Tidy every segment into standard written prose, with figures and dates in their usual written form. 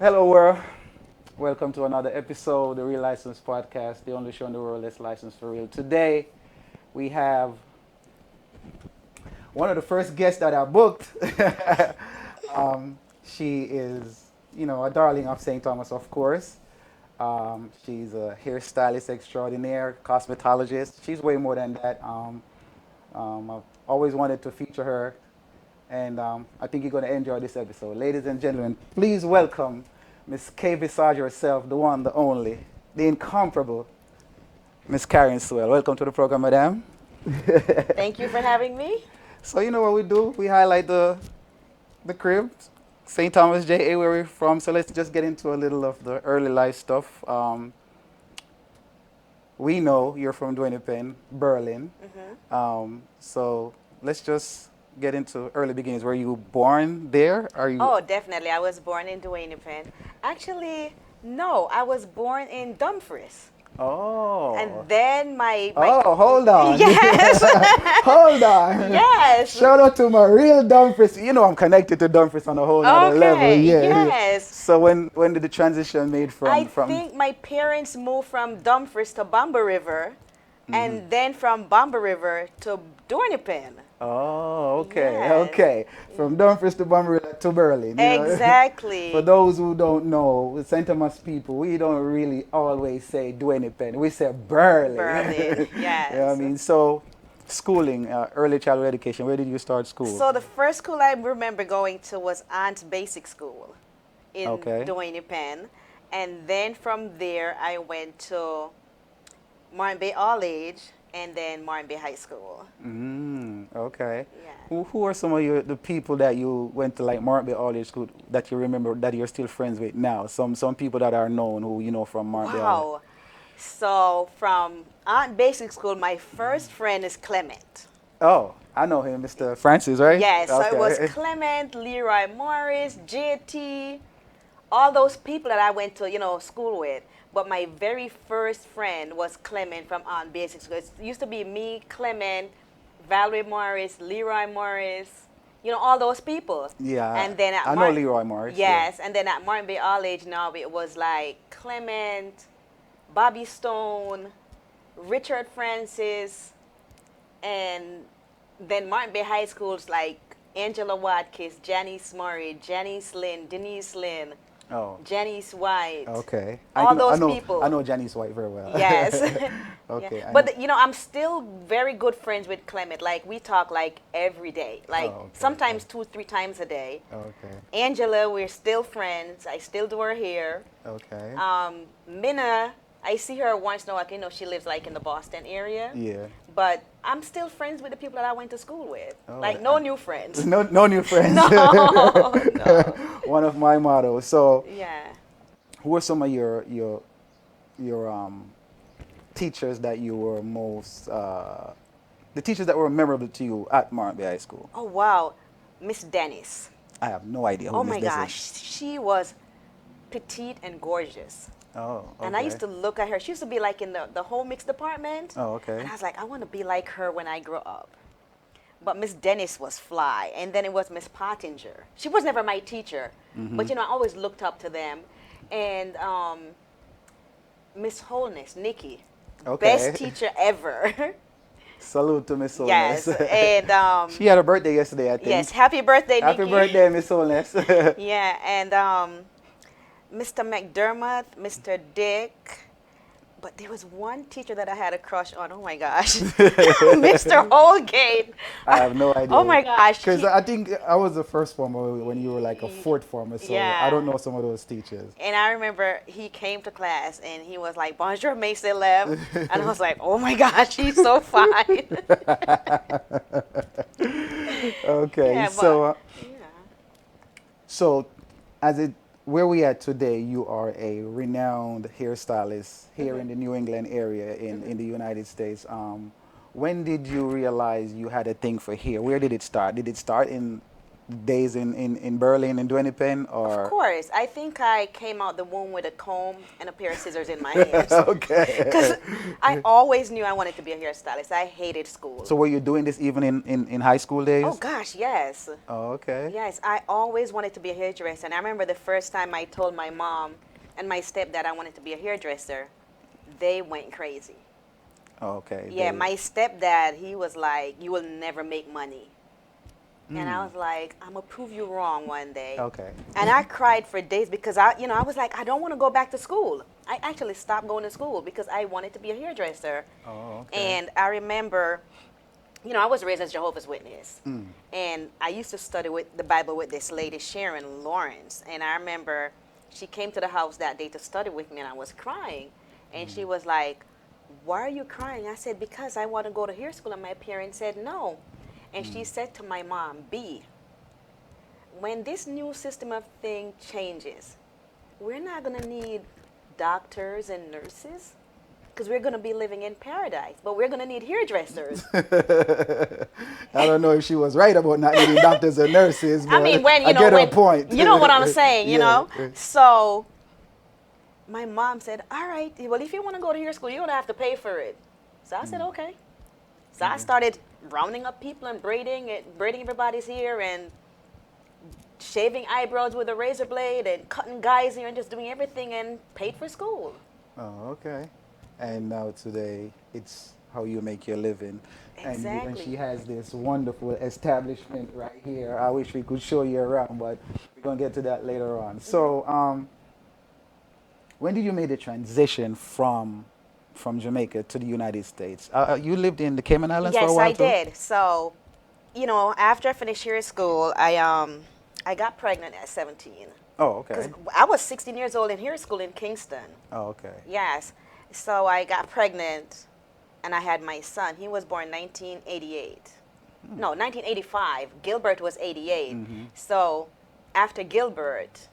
Hello, world. Welcome to another episode of the Real License Podcast, the only show in the world that's licensed for real. Today, we have one of the first guests that I booked. She is, a darling of St. Thomas, of course. She's a hairstylist extraordinaire, cosmetologist. She's way more than that. I've always wanted to feature her, and I think you're going to enjoy this episode. Ladies and gentlemen, please welcome Miss K'VISAGE herself, the one, the only, the incomparable Miss Karen Sewell. Welcome to the program, madam. Thank you for having me. So you know what we do? We highlight the crib, St. Thomas, JA, where we're from. So let's just get into a little of the early life stuff. We know you're from Duhaney Pen, Berlin. So let's just get into early beginnings. Were you born there? Are you? Oh, definitely. I was born in Duhaney Pen. Actually, no, I was born in Dumfries. Oh. And then my Oh, hold on. Yes. Hold on. Yes. Shout out to my real Dumfries. You know I'm connected to Dumfries on a whole other level. Yeah. Yes. So when did the transition made from? I think my parents moved from Dumfries to Bamba River, and then from Bamba River to Duhaney Pen. Oh, okay, Yes. okay. From Dumfries to Bamberley to Berlin. You know? Exactly. For those who don't know, St. Thomas people, we don't really always say Duhaney Pen. We say Berlin. Berlin, yes. You know what I mean? So, schooling, early childhood education, where did you start school? So the first school I remember going to was Aunt's Basic School in Okay. Duhaney Pen. And then from there, I went to Martin Bay All Age and then Martin Bay High School. Okay. Yeah. Who are some of the people that you went to like Martin Bay All Age School that you remember that you're still friends with now? Some people that are known who you know from Martin Bay All Age. Wow. So from Aunt Basic School, my first friend is Clement. Oh, I know him, Mr. Francis, right? Yes, so it was Okay. Clement, Leroy Morris, JT, all those people that I went to, school with. But my very first friend was Clement from Aunt Basic School. It used to be me, Clement, Valerie Morris, Leroy Morris, all those people. Yeah, And then at I know Leroy Morris. Yes, and then at Martin Bay All Age now it was like Clement, Bobby Stone, Richard Francis, and then Martin Bay High School's like Angela Watkins, Janice Murray, Janice Lynn, Denise Lynn, Oh, Janice White. okay. All those people. I know Janice White very well. Yes. Okay. Yeah. But I'm still very good friends with Clement. Like we talk like every day, like Oh, okay, sometimes 2-3 times a day. Okay. Angela, we're still friends. I still do her hair. Okay. Minna, I see her once in a while. She lives like in the Boston area. Yeah. But I'm still friends with the people that I went to school with. Oh, Like no new friends. No new friends. No, no. One of my mottos. So, Yeah. who are some of your teachers that you were most the teachers that were memorable to you at Martin Bay High School? Oh wow, Miss Dennis. I have no idea who Oh Miss my Des gosh, is. she was petite and gorgeous. Oh, okay. And I used to look at her. She used to be like in the whole mix department. Oh, okay. And I was like, I want to be like her when I grow up. But Miss Dennis was fly. And then it was Miss Pottinger. She was never my teacher. But, I always looked up to them. And Miss Wholeness, Nikki. Okay. Best teacher ever. Salute to Miss Yes. Holness. And She had a birthday yesterday, I think. yes, happy birthday, Nikki. Happy birthday, Miss Holness. Yeah, and Mr. McDermott, Mr. Dick. But there was one teacher that I had a crush on. Oh my gosh, Mr. Holgate. I have no idea. Oh my gosh. Because I think I was the first former when you were like a fourth former, so Yeah. I don't know some of those teachers. And I remember he came to class and he was like, "Bonjour, Mace Lev," and I was like, "Oh my gosh, he's so fine." Okay, Yeah, so yeah. so where we at today, you are a renowned hairstylist here in the New England area in the United States. When did you realize you had a thing for hair? Where did it start? Did it start in days in Berlin and Duhaney Pen, Of or course. I think I came out the womb with a comb and a pair of scissors in my hands. Because okay. I always knew I wanted to be a hairstylist. I hated school. So were you doing this even in high school Oh days? gosh, yes. Oh, okay. Yes, I always wanted to be a hairdresser. And I remember the first time I told my mom and my stepdad I wanted to be a hairdresser, they went crazy. Okay. Yeah, my stepdad, he was like, "You will never make money." And I was like, "I'm gonna prove you wrong one day." Okay. And I cried for days because I was like, I don't want to go back to school. I actually stopped going to school because I wanted to be a hairdresser. Oh, okay. And I remember, I was raised as Jehovah's Witness. And I used to study with the Bible with this lady, Sharon Lawrence. And I remember she came to the house that day to study with me, and I was crying. And she was like, "Why are you crying?" I said, "Because I want to go to hair school." And my parents said no. And she said to my mom, "B, when this new system of thing changes, we're not going to need doctors and nurses because we're going to be living in paradise, but we're going to need hairdressers." I don't know if she was right about not needing doctors and nurses, but I mean, when, I get her point. you know what I'm saying, Yeah. So my mom said, "All right, well, if you want to go to hair school, you're going to have to pay for it." So I said, "Okay." So I started rounding up people and braiding everybody's hair and shaving eyebrows with a razor blade and cutting guys' hair and just doing everything and paid for school. Oh, okay. And now today, it's how you make your living. And Exactly. she has this wonderful establishment right here. I wish we could show you around, but we're going to get to that later on. So, when did you make the transition from Jamaica to the United States? You lived in the Cayman Islands for a Yes, while I too? did. So, after I finished hair school, I got pregnant at 17. Oh, Because okay. I was 16 years old in hair school in Kingston. Oh, okay. Yes. So I got pregnant and I had my son. He was born 1988. No, 1985. Gilbert was 88. So after Gilbert,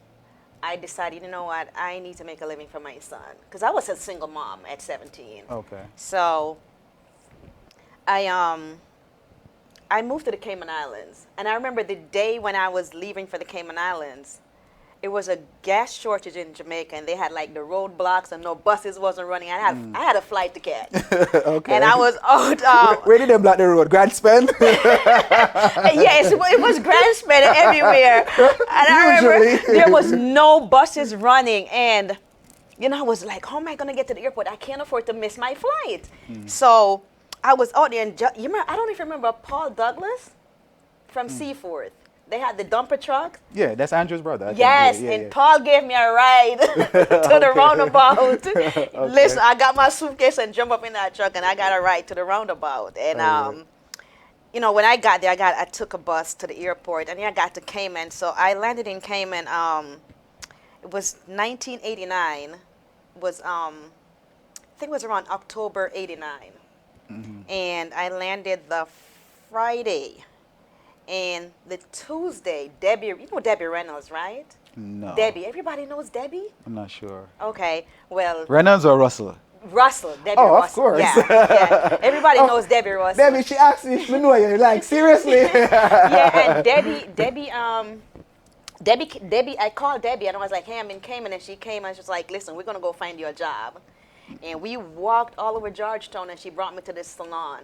I decided, you know what, I need to make a living for my son. Because I was a single mom at 17. Okay. So I moved to the Cayman Islands. And I remember the day when I was leaving for the Cayman Islands, it was a gas shortage in Jamaica, and they had like the roadblocks and no buses wasn't running. I had a flight to catch. Okay. And I was out. Where did they block the road? Grand Cayman? Yes, it was Grand Cayman everywhere. And I remember there was no buses running. And, I was like, how am I going to get to the airport? I can't afford to miss my flight. So I was out there. And you remember, I don't even remember Paul Douglas from Seaforth. They had the dumper truck. Yeah, that's Andrew's brother. I think. Yes, Yeah, and yeah. Paul gave me a ride to the roundabout. Listen, I got my suitcase and jumped up in that truck, and I got a ride to the roundabout. And when I got there, I took a bus to the airport, and I got to Cayman. So I landed in Cayman. It was 1989. It was I think it was around October '89, and I landed the Friday. And the Tuesday, Debbie, you know Debbie Reynolds, right? No. Debbie, everybody knows Debbie? I'm not sure. Okay, well, Reynolds or Russell? Russell, Debbie Oh, Russell. of course. Yeah. Everybody knows Debbie Russell. Debbie, she asked me if we know you. Like, seriously? Yeah, and Debbie, I called Debbie and I was like, hey, I'm in Cayman. And she came and she was like, listen, we're going to go find you a job. And we walked all over Georgetown and she brought me to this salon.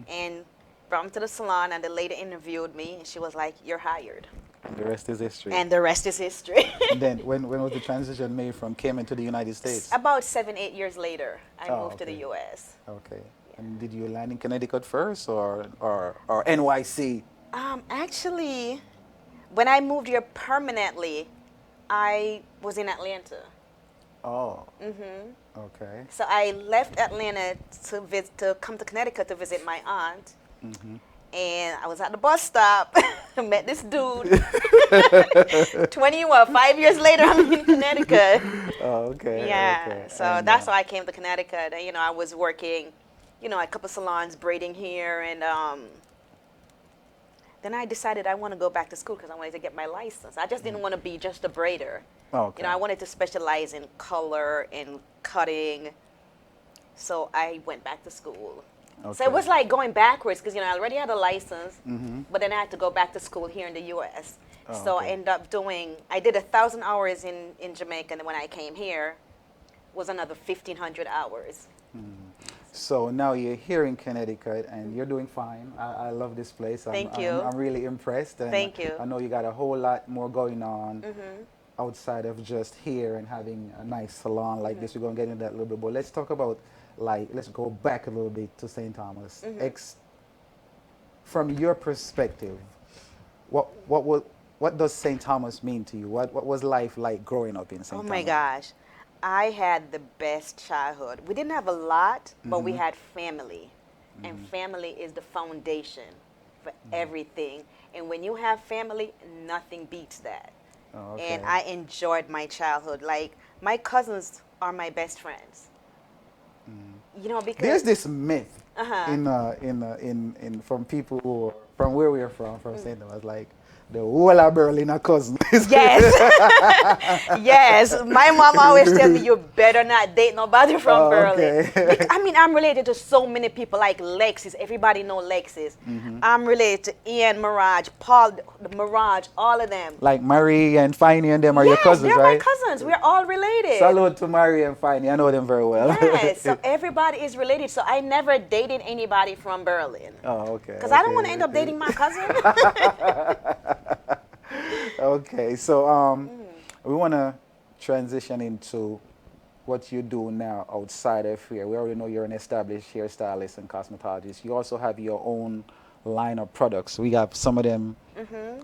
And brought me to the salon, and the lady interviewed me, and she was like, "You're hired." And the rest is history. And the rest is history. And then, when was the transition made from Cayman to the United States? About 7-8 years later, I moved to the okay. U.S. Okay. And did you land in Connecticut first, or NYC? Actually, when I moved here permanently, I was in Atlanta. Oh. Okay. So I left Atlanta to come to Connecticut to visit my aunt. And I was at the bus stop, met this dude. 5 years later, I'm in Connecticut. Oh, okay. Yeah, Okay. so And, that's how I came to Connecticut. And, I was working, a couple salons, braiding hair, and then I decided I want to go back to school because I wanted to get my license. I just didn't want to be just a braider. Okay. I wanted to specialize in color and cutting, so I went back to school. So it was Okay. like going backwards because, I already had a license, Mm-hmm. but then I had to go back to school here in the U.S. Oh, So I okay. ended up I did 1,000 hours in Jamaica, and then when I came here, was another 1,500 hours. So now you're here in Connecticut and you're doing fine. I love this place. Thank you. I'm really impressed, and Thank you. I know you got a whole lot more going on Mm-hmm. outside of just here and having a nice salon like this. We're gonna get into that a little bit, but let's talk about let's go back a little bit to St. Thomas. Mm-hmm. From your perspective, what does St. Thomas mean to you? What was life like growing up in Oh St. my Thomas? gosh. I had the best childhood. We didn't have a lot, but we had family. And family is the foundation for everything. And when you have family, nothing beats that. Oh, And okay. I enjoyed my childhood. Like, my cousins are my best friends. Because There's this myth Uh-huh. in from people who are from where we are from St. Thomas, like the whole of Berlin are cousins. Yes. Yes. My mom always tells me you better not date nobody from Oh, Berlin. okay. I mean, I'm related to so many people like Lexis. Everybody know Lexis. I'm related to Ian, Mirage, Paul, Mirage, all of them. Like Marie and Finey and them are your Yes, cousins, they're my right? cousins. We're all related. Salute to Marie and Finey. I know them very well. Yes, so everybody is related. So I never dated anybody from Berlin. Oh, okay. Because I don't want to end up dating my cousin. Okay, so we want to transition into what you do now outside of here. We already know you're an established hairstylist and cosmetologist. You also have your own line of products. We have some of them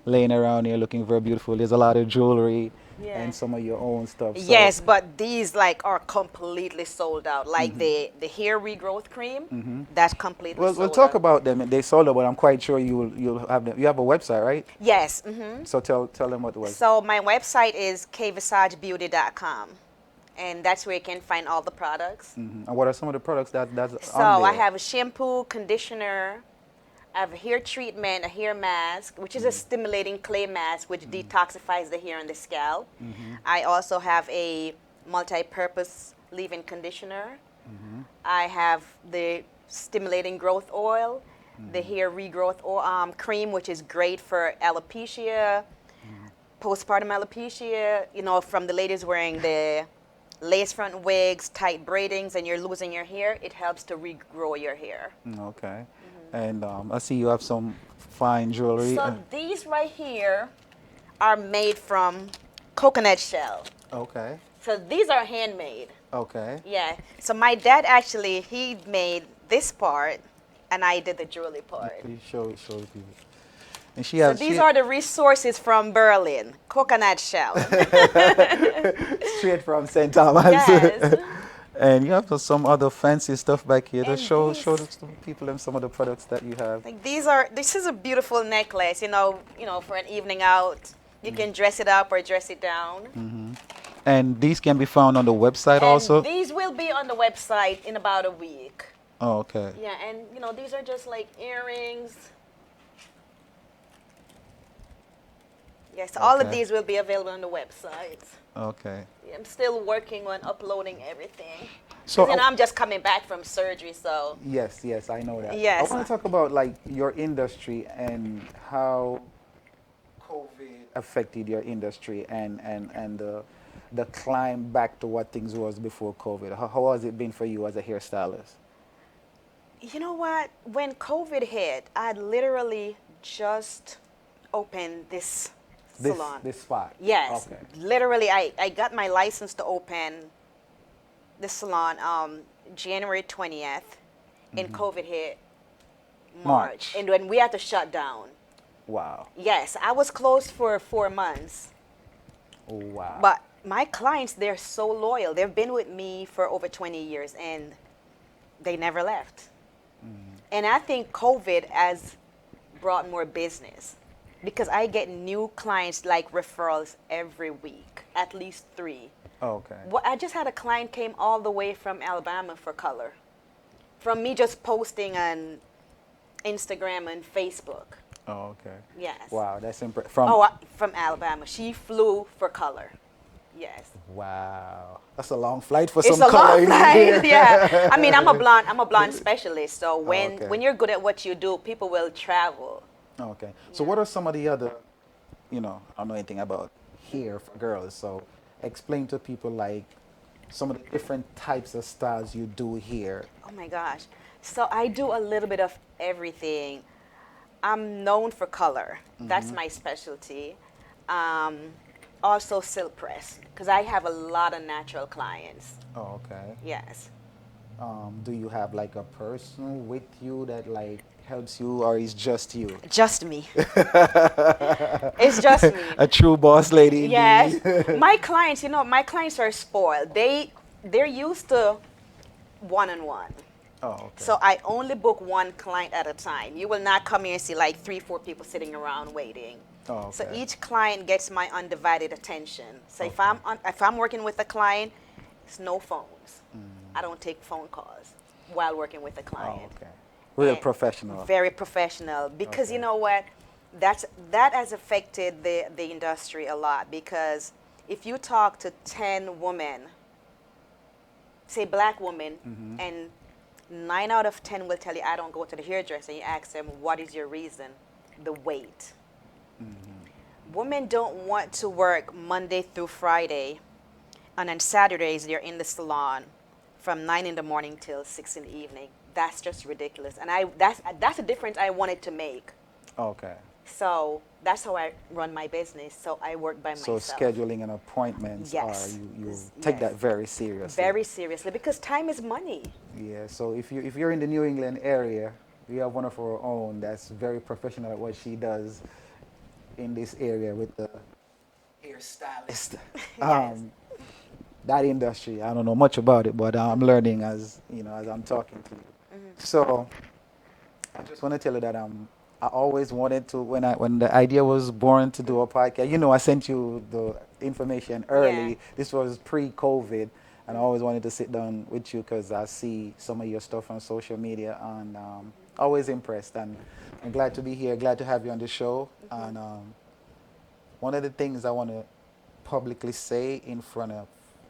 laying around here looking very beautiful. There's a lot of jewelry Yeah. and some of your own stuff. So, Yes, but these are completely sold out. Like the hair regrowth cream, that's completely we'll sold talk out. about them. They sold out, but I'm quite sure you'll have them. You have a website, right? Yes. So tell them what it was. So my website is kvisagebeauty.com, and that's where you can find all the products. And what are some of the products that's So on there? I have a shampoo, conditioner, I have a hair treatment, a hair mask, which is a stimulating clay mask, which detoxifies the hair and the scalp. I also have a multi-purpose leave-in conditioner. I have the stimulating growth oil, the hair regrowth cream, which is great for alopecia, postpartum alopecia, from the ladies wearing the lace front wigs, tight braidings, and you're losing your hair, it helps to regrow your hair. Okay. And I see you have some fine jewelry. So these right here are made from coconut shell. Okay. So these are handmade. Okay. Yeah. So my dad actually, he made this part, and I did the jewelry part. Please show the people. And So these are the resources from Berlin, coconut shell. straight from St. Thomas. Yes. And you have some other fancy stuff back here. And Just show these- the people them some of the products that you have. Like this is a beautiful necklace, for an evening out. You can dress it up or dress it down. And these can be found on the website And also. these will be on the website in about a week. Oh, okay. Yeah, and these are just like earrings. Yes, all of Okay. these will be available on the website. Okay. Yeah, I'm still working on uploading everything. So So, I'm just coming back from surgery, so yes, I know that. Yes. I want to talk about like your industry and how COVID affected your industry and the climb back to what things was before COVID. How has it been for you as a hairstylist? you know what? When COVID hit, I literally just opened this salon. This spot. Yes. Okay. Literally, I got my license to open the salon January 20th, and COVID hit March. March. And when we had to shut down. Wow. Yes, I was closed for 4 months. Oh, wow. But my clients, they're so loyal. They've been with me for over 20 years, and they never left. And I think COVID has brought more business because I get new clients like referrals every week, at least 3. Okay. Well, I just had a client came all the way from Alabama for color, from me just posting on Instagram and Facebook. Oh, okay. Yes. Wow, that's impressive. From Alabama. She flew for color. Yes. Wow. That's a long flight for It's some a color long in line. here. Yeah. I mean, I'm a blonde specialist. So Oh, when okay. when you're good at what you do, people will travel. Okay. So Yeah. what are some of the other, I don't know anything about hair for girls. So explain to people like some of the different types of styles you do here. Oh my gosh. So I do a little bit of everything. I'm known for color. That's my specialty. Um, Also silk press because I have a lot of natural clients. Oh, okay. Yes. Do you have like a person with you that like helps you or is just you? Just me. It's just me. A true boss lady Yes. indeed. My clients are spoiled. They're used to one-on-one. Oh, okay. So I only book one client at a time. You will not come here and see like 3, 4 people sitting around waiting. Oh, So okay. each client gets my undivided attention. So Okay. if I'm working with a client, it's no phones. I don't take phone calls while working with a Oh, client. okay. Real And professional. very professional because you Okay. know what? That has affected the industry a lot because if you talk to 10 women, say black women, and 9 out of 10 will tell you I don't go to the hairdresser. You ask them what is your reason? The wait. Women don't want to work Monday through Friday, and on Saturdays they're in the salon from 9 in the morning till 6 in the evening. That's just ridiculous, and that's a difference I wanted to make. Okay. So that's how I run my business. So I work by So myself. scheduling and appointments Yes. you take Yes. that very seriously. Very seriously because time is money. Yeah. So if you're in the New England area, we have one of our own that's very professional at what she does in this area with the hairstylist. Yes. That industry, I don't know much about it, but I'm learning as I'm talking to you. So I just want to tell you that I always wanted to when the idea was born to do a podcast. I sent you the information Yeah. early. This was pre-COVID, and I always wanted to sit down with you because I see some of your stuff on social media, and always impressed. And I'm glad to be here. Glad to have you on the show. And one of the things I want to publicly say in front of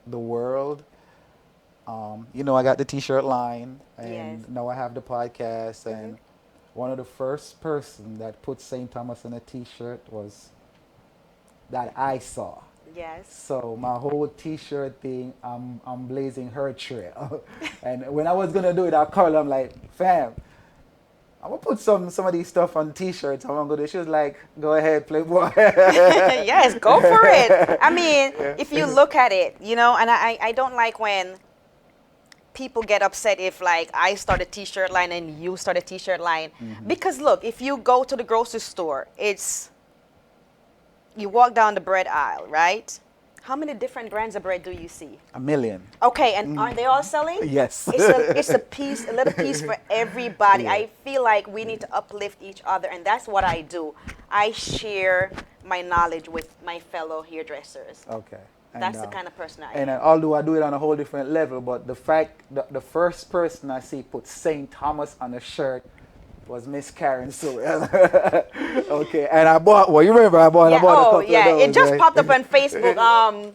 the world. I got the T-shirt line, Yes. and now I have the podcast. And one of the first person that put St. Thomas on a T-shirt was that I saw. Yes. So my whole T-shirt thing, I'm blazing her trail. And when I was gonna do it, I called her. I'm like, fam, I'm gonna put some of these stuff on T-shirts. I'm gonna do. She was like, go ahead, Playboy. Yes, go for it. I mean, if you look at it, and I don't like when people get upset if like I start a t-shirt line and you start a t-shirt line. Because look, if you go to the grocery store, you walk down the bread aisle, right? How many different brands of bread do you see? A million. Okay, and are they all selling? Yes. It's a little piece for everybody. Yeah. I feel like we need to uplift each other, and that's what I do. I share my knowledge with my fellow hairdressers. Okay. And, That's the kind of person I and am. although I do it on a whole different level, but the fact that the first person I see put St. Thomas on the shirt was Miss Karen Sewell. Okay, and I bought one. You remember I bought a couple of those. It just right? popped up on Facebook.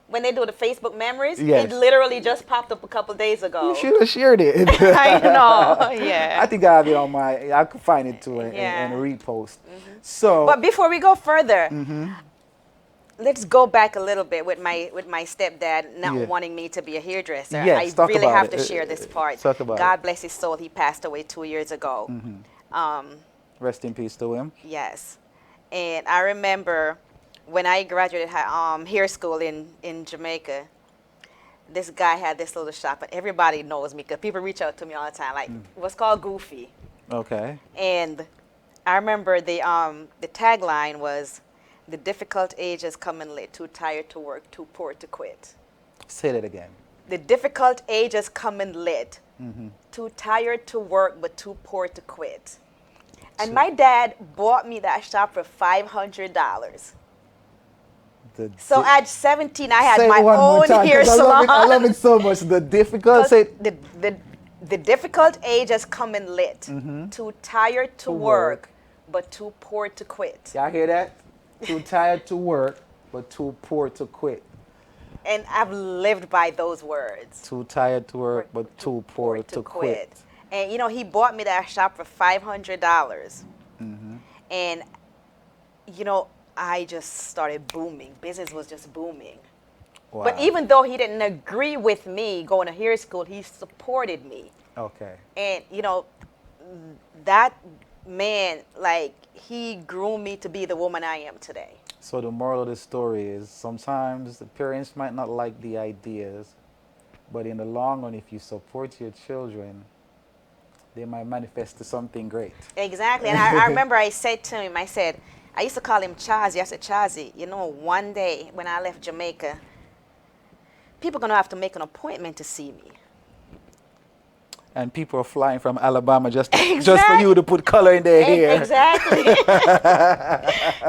When they do the Facebook memories, Yes. it literally just popped up a couple days ago. You should have shared it. I know, yeah. I think I have it on I could find it too and Yeah. repost. So, But before we go further, let's go back a little bit with my stepdad not Yeah. wanting me to be a hairdresser. Yes, I talk really about have it. to share this part. Talk about God it. bless his soul. He passed away 2 years ago. Rest in peace to him. Yes. And I remember when I graduated hair school in Jamaica, this guy had this little shop, and everybody knows me because people reach out to me all the time. Like, it was called Goofy. Okay. And I remember the tagline was, "The difficult age has come and late, too tired to work, too poor to quit." Say that again. The difficult age has come and lit. Too tired to work, but too poor to quit. And my dad bought me that shop for $500. So at 17, I had say my it one more own time, hair 'cause salon. I love it so much. The difficult. Say The difficult age has come and lit. Too tired to work, but too poor to quit. Y'all hear that? Too tired to work, but too poor to quit. And I've lived by those words. Too tired to Or work, but too poor to quit. And he bought me that shop for $500. Hmm. And you know, I just started booming. Business was just booming. But Wow. even though he didn't agree with me going to hair school, he supported me. Okay. And that man, like, he groomed me to be the woman I am today. So the moral of the story is sometimes the parents might not like the ideas, but in the long run, if you support your children, they might manifest to something great. Exactly. And I remember I said to him, I used to call him Chazzy. I said, Chazzy, one day when I left Jamaica, people are going to have to make an appointment to see me. And people are flying from Alabama just for Exactly. you to put color in their hair. Exactly.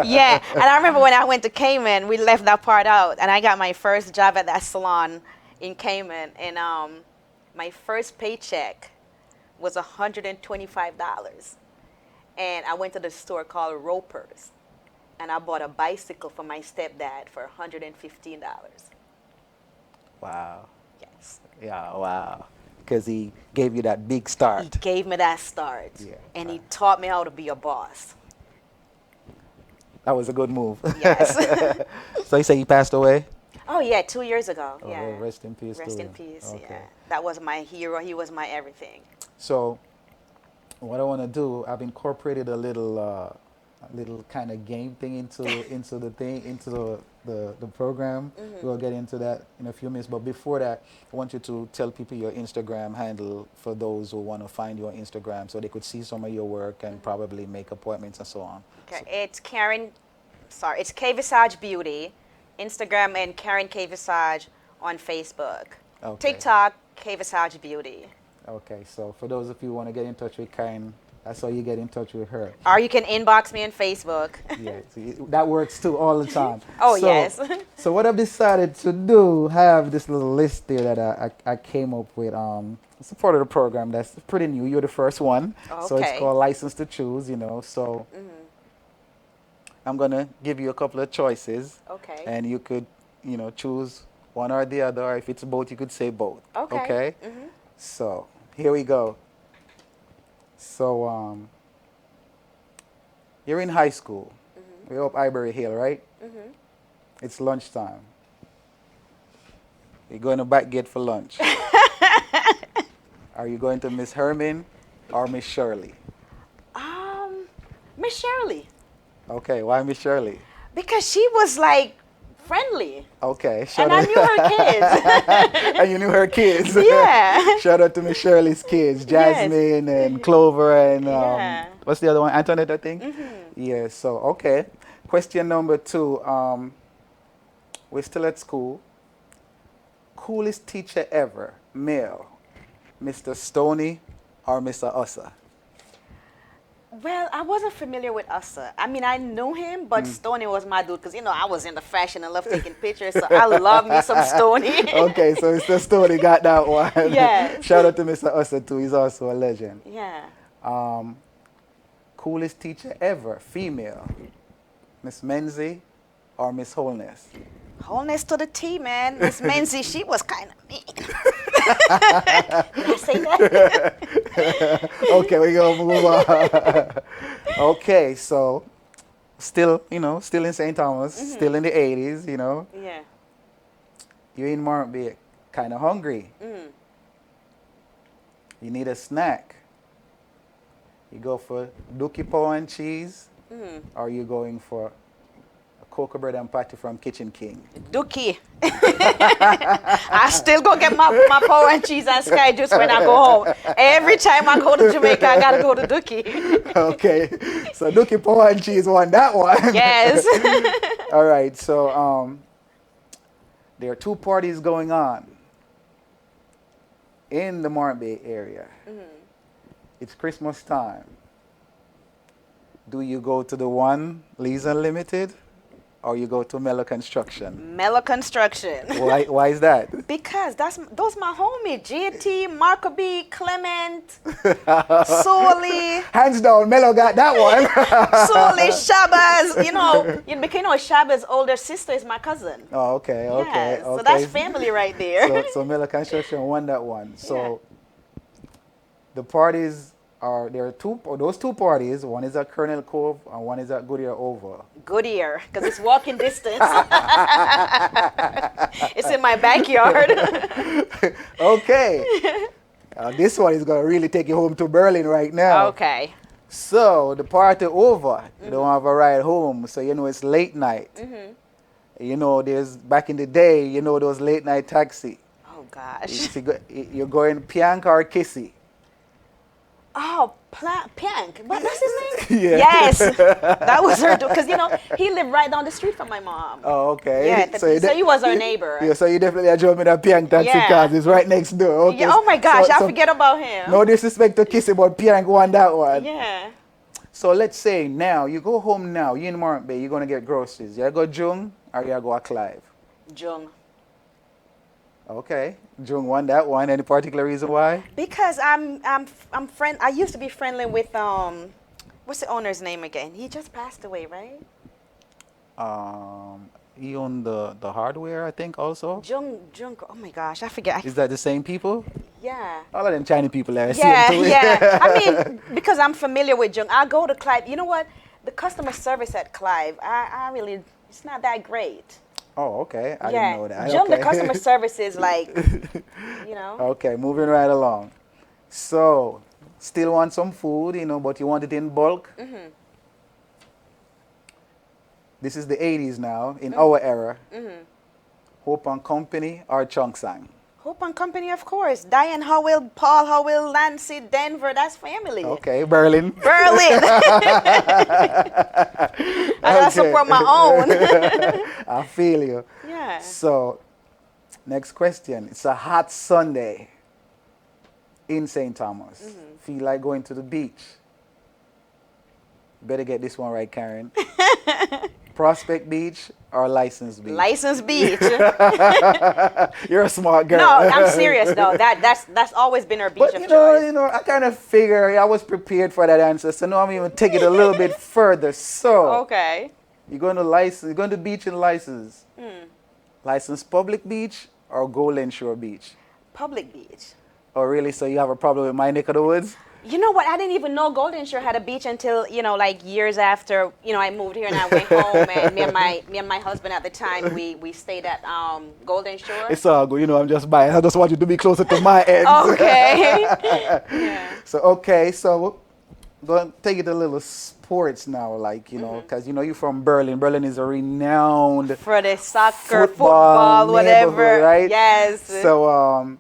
Yeah. And I remember when I went to Cayman, we left that part out, and I got my first job at that salon in Cayman. And my first paycheck was $125. And I went to the store called Roper's, and I bought a bicycle for my stepdad for $115. Wow. Yes. Yeah, wow. Because he gave you that big start. He gave me that start. Yeah. And he taught me how to be a boss. That was a good move. Yes. So you say he passed away? Oh, yeah, 2 years ago. Oh, Yeah. rest in peace. Rest to in him. peace. Okay. Yeah. That was my hero. He was my everything. So what I want to do, I've incorporated a little kind of game thing into the program. Mm-hmm. We'll get into that in a few minutes. But before that, I want you to tell people your Instagram handle for those who want to find you on Instagram so they could see some of your work and probably make appointments and so on. Okay. It's it's K'VISAGE Beauty, Instagram, and Karen K'VISAGE on Facebook. Okay. TikTok, K'VISAGE Beauty. Okay, so for those of you who want to get in touch with Karen, that's how you get in touch with her. Or you can inbox me on Facebook. Yeah, see, that works too all the time. Oh, So- yes. So what I've decided to do, have this little list here that I came up with. It's a part of the program that's pretty new. You're the first one. So it's Okay. called License to Choose, So I'm going to give you a couple of choices. Okay. And you could, choose one or the other. Or if it's both, you could say both. Okay. So here we go. So you're in high school. We're up Ivory Hill, right? It's lunchtime. You're going to back gate for lunch. Are you going to Miss Herman or Miss Shirley? Miss Shirley. Okay, why Miss Shirley? Because she was like friendly. Okay, And I knew her kids. And you knew her kids. Yeah. Shout out to Miss Shirley's kids, Jasmine and Clover and Yeah. what's the other one? Antoinette, I think. Yeah. So okay. Question number 2. We're still at school. Coolest teacher ever, male, Mr. Stoney or Mr. Ussa? Well, I wasn't familiar with Ussa. I mean, I knew him, but Stoney was my dude because, I was into fashion and love taking pictures, so I love me some Stoney. Okay, so Mr. Stoney got that one. Yes. Shout out to Mr. Ussa too. He's also a legend. Yeah. Coolest teacher ever, female, Miss Menzie or Miss Holness? Wholeness to the T, man. Miss Menzie, she was kind of mean. Did I say that? Okay, we're going to move on. Okay, so still in St. Thomas, still in the 80s, Yeah. You're in Martin, kind of hungry. You need a snack. You go for Dookie Paw and cheese, or you going for a cocoa bread and patty from Kitchen King? Dookie. I still go get my power and cheese and sky juice when I go home. Every time I go to Jamaica, I gotta go to Dookie. Okay, so Dookie Paw and cheese won that one. Yes. All right, so there are 2 parties going on in the Martin Bay area. It's Christmas time. Do you go to the one, Lee's Unlimited, or you go to Mellow Construction? Mellow Construction. Why is that? Because those my homie. GT, Markaby, Clement, Soli. Hands down, Mellow got that one. Soli, Shabazz. You know, Shabaz's older sister is my cousin. Oh, okay, okay, Yes, okay. so that's family right there. So Mellow Construction won that one. So the parties there are those two parties. One is at Colonel Cove and one is at Goodyear Oval. Goodyear, because it's walking distance. It's in my backyard. Okay. This one is going to really take you home to Berlin right now. Okay. So the party over. You don't have a ride home. So, it's late night. There's back in the day, those late night taxi. Oh, gosh. You're going Piank or Kissy. Oh, Piank. What? That's his name? Yeah. Yes. That was her. Because, he lived right down the street from my mom. Oh, okay. Yeah, so he was our neighbor. Yeah, so you definitely are jumping that Piank taxi because it's right next door. Okay. Yeah, oh, my gosh. I forget about him. No disrespect to Kissy, but Piank won that one. Yeah. So let's say now, you go home now, you in Morant Bay, you're going to get groceries. You go Jung or you go Clive? Jung. Okay. Jung won that one. Any particular reason why? Because I used to be friendly with what's the owner's name again? He just passed away, right? He owned the hardware, I think, also. Jung. Oh my gosh, I forget. Is that the same people? Yeah. All of them Chinese people there. Yeah. I mean, because I'm familiar with Jung, I go to Clive. You know what? The customer service at Clive, I really, it's not that great. Oh, okay. I didn't know that. Jung, okay. the customer service is like, Okay, moving right along. So, still want some food, but you want it in bulk. This is the 80s now, in our era. Hope and Company or Chongsang? Hope and Company, of course. Diane Howell, Paul Howell, Nancy, Denver, that's family. Okay, Berlin. Berlin. I gotta support my own. I feel you. Yeah. So, next question. It's a hot Sunday in St. Thomas. Feel like going to the beach. Better get this one right, Karen. Prospect Beach or License Beach? License Beach. You're a smart girl. No, I'm serious though. That's always been our beach But of choice. I kind of figure I was prepared for that answer. So now I'm even take it a little bit further. So Okay. you're going to beach and license. License Public Beach or Golden Shore Beach? Public beach. Oh really? So you have a problem with my neck of the woods? You know what? I didn't even know Golden Shore had a beach until, like years after, I moved here and I went home and me and my husband at the time, we stayed at Golden Shore. It's all good. I'm just biased. I just want you to be closer to my end. Okay. Yeah. So going to take it a little sports now, because, you're from Berlin. Berlin is a renowned For the soccer, football, whatever. Right? Yes. So,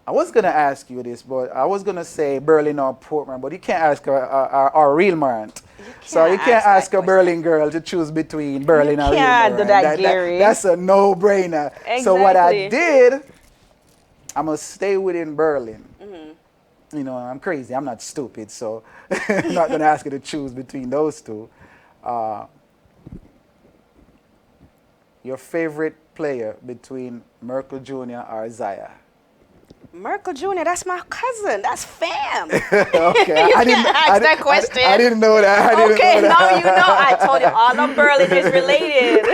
I was going to ask you this, but I was going to say Berlin or Portman, but you can't ask our real Marant. So you can't ask a Berlin girl to choose between Berlin and real can't do Marant. that, Gary. That's a no-brainer. Exactly. So what I did, I'm going to stay within Berlin. I'm crazy. I'm not stupid, so I'm not going to ask you to choose between those two. Your favorite player between Merkel Jr. or Zaya? Merkel Jr., that's my cousin. That's fam. Okay. You can't ask that question. I didn't know that. Now you know. I told you all of Berlin is related.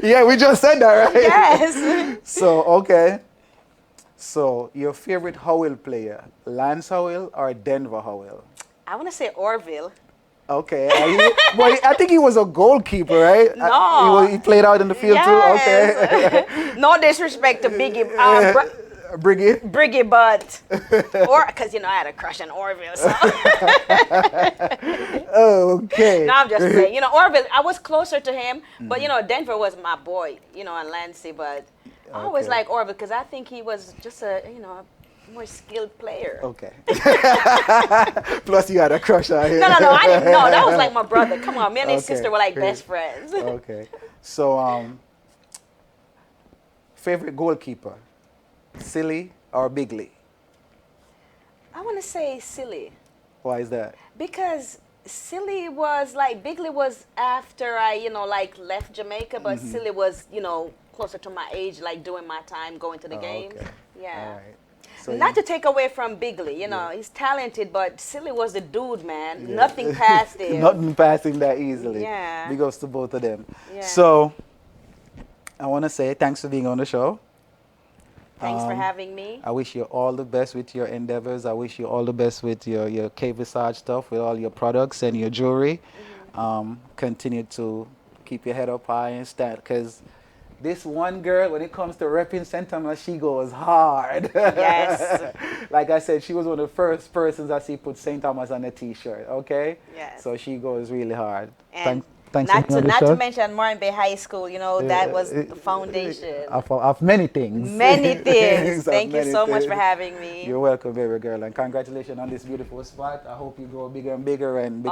Yeah, we just said that, right? Yes. So, okay. So, your favorite Howell player, Lance Howell or Denver Howell? I want to say Orville. Okay. Well, I think he was a goalkeeper, right? No. He played out in the field too? Okay. No disrespect to Biggie. Briggy? But because I had a crush on Orville. So. Okay. No, I'm just saying. Orville, I was closer to him, but Denver was my boy. And Lancey, but I always like Orville because I think he was just a more skilled player. Okay. Plus, you had a crush on him. No, I didn't know. That was like my brother. Come on, me and his sister were like best friends. Okay. So, favorite goalkeeper, Silly or Bigley? I want to say Silly. Why is that? Because Silly was like Bigley was after I, like left Jamaica, but Silly was, closer to my age, like doing my time going to the games. Okay. All Yeah. right. So Not to take away from Bigley, he's talented, but Silly was the dude, man. yeah. Nothing past him. Nothing passing that easily. Yeah. Big ups to both of them. Yeah. So I want to say thanks for being on the show. Thanks for having me. I wish you all the best with your endeavors. I wish you all the best with your K'VISAGE stuff, with all your products and your jewelry. Continue to keep your head up high and stand, because this one girl, when it comes to repping St. Thomas, she goes hard. Yes. Like I said, she was one of the first persons I see put St. Thomas on a T-shirt, okay? Yes. So she goes really hard. And Thanks for being on the not show. to mention Morin Bay High School, that was the foundation. Of many things. Many things. Of Thank you many so much things. for having me. You're welcome, baby girl, and congratulations on this beautiful spot. I hope you grow bigger and bigger and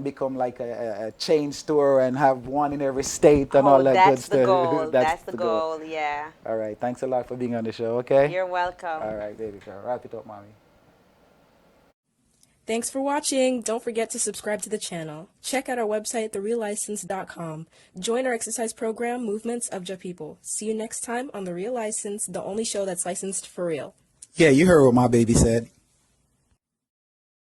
become like a chain store and have one in every state and all that good stuff. That's the goal. That's the goal. Yeah. All right. Thanks a lot for being on the show. Okay. You're welcome. All right, baby girl. Wrap it up, mommy. Thanks for watching. Don't forget to subscribe to the channel. Check out our website, thereallicense.com. Join our exercise program, Movements of Ja People. See you next time on The Real License, the only show that's licensed for real. Yeah, you heard what my baby said.